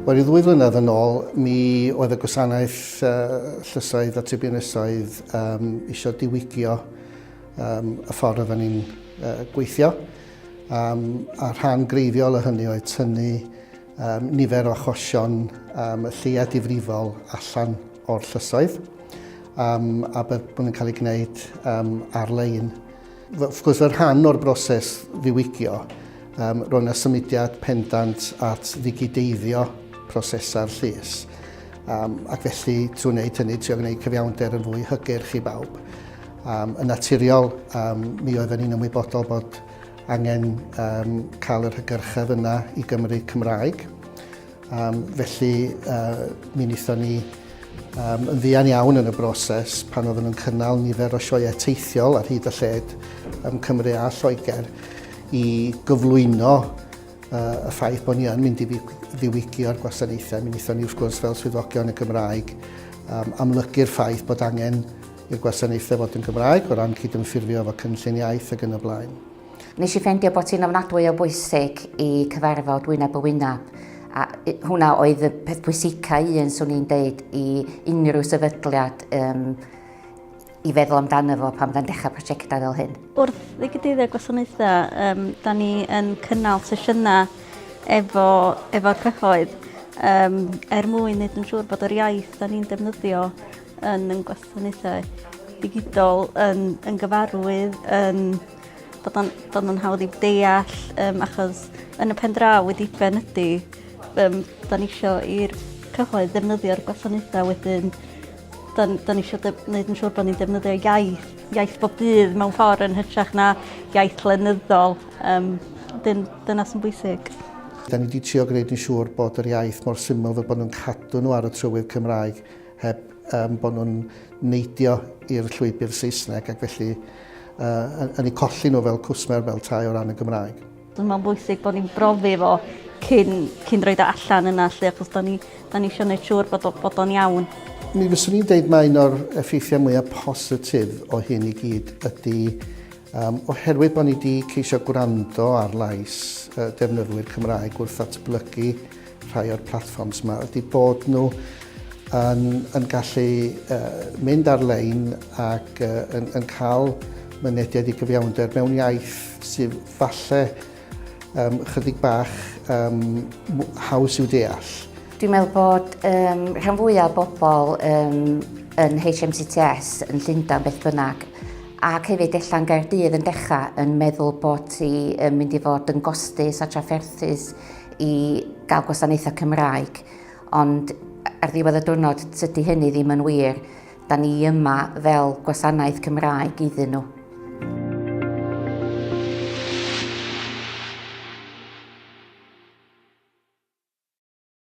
Wel, i 2 flynedd yn ôl, mi oedd y Gwasanaeth Llysoedd a Tribunlysoedd eisiau diwygio y ffordd oedden ni'n gweithio. A rhan greiddiol o hynny oedd tynnu nifer o achosion y lleia difrifol allan o'r llysoedd a bod nhw'n cael ei gwneud ar-lein. Wrth gwrs, yr rhan o'r broses ddiwygio, roedd yna symudiad pendant at ddigideiddio prosesa'r llys. Ac felly, trwy wneud hynny, trio gwneud cyfiawnder yn fwy hygyrch i bawb. Yn naturiol, mi oedden ni'n ymwybodol bod angen cael yr hygyrchedd yna i Gymru Cymraeg. Felly, mi wnaethon ni yn ddian iawn yn y broses pan oedden nhw'n cynnal nifer o sioeau teithiol ar hyd y lled Cymru a Lloegr i gyflwyno y ffaith bod ni yn mynd i ddiwygio'r gwasanaethau. Mi wnaethon ni wrth gwrs fel swyddogion y Gymraeg amlygu'r ffaith bod angen i'r gwasanaethau fod yn Gymraeg o ran cydymffurfio efo cynlluniaeth ac yn y blaen. Nes i ffeindio bod hi'n ofnadwy o bwysig i cyfarfod wyneb y wyneb. A hwnna oedd y peth pwysica un, swn i'n deud, i unrhyw sefydliad i feddwl amdano fo pan da'n dechrau prosiectau fel hyn. Wrth ddigideiddio gwasanaethau, da ni yn cynnal sesiynau efo'r cyhoedd mwyn wneud yn siŵr bod yr iaith da ni'n defnyddio yn gwasanaethau digidol yn gyfarwydd, bod yn hawdd i deall, achos yn y pen draw wedi ben ydy, da ni eisiau i'r cyhoedd defnyddio'r gwasanaethau wedyn, da ni eisiau gwneud yn siŵr bod ni'n defnyddio iaith bob dydd mewn ffordd yn hytrach na iaith lenyddol. Dyna sy'n bwysig. Da ni wedi trio gwneud yn siŵr bod yr iaith mor syml fel bod nhw'n cadw nhw ar y trywydd Cymraeg heb bod nhw'n neidio i'r llwybr Saesneg ac felly yn eu colli nhw fel cwsmer fel tai o ran y Gymraeg. Mae'n bwysig bod ni'n brofi fo cyn roed o allan yna, achos da ni eisiau gwneud siŵr bod o'n iawn. Mi fyswn i'n deud mae un o'r effeithiau mwyaf positif o hyn i gyd ydy oherwydd bod ni wedi ceisio gwrando ar lais defnyddwyr Cymraeg wrth atblygu rhai o'r platfforms yma, ydy bod nhw yn gallu mynd ar-lein ac yn cael mynediad i gyfiawnder mewn iaith sydd falle chydig bach haws i'w deall. Dwi'n meddwl bod rhan fwyaf o bobl yn HMCTS yn Llundain beth bynnag ac hefyd allan Gaerdydd yn dechrau yn meddwl bod hi mynd i fod yn gostus a trafferthus i gael gwasanaethau Cymraeg. Ond ar ddiwedd y diwrnod tydi hynny ddim yn wir. Da ni yma fel gwasanaeth Cymraeg iddyn nhw.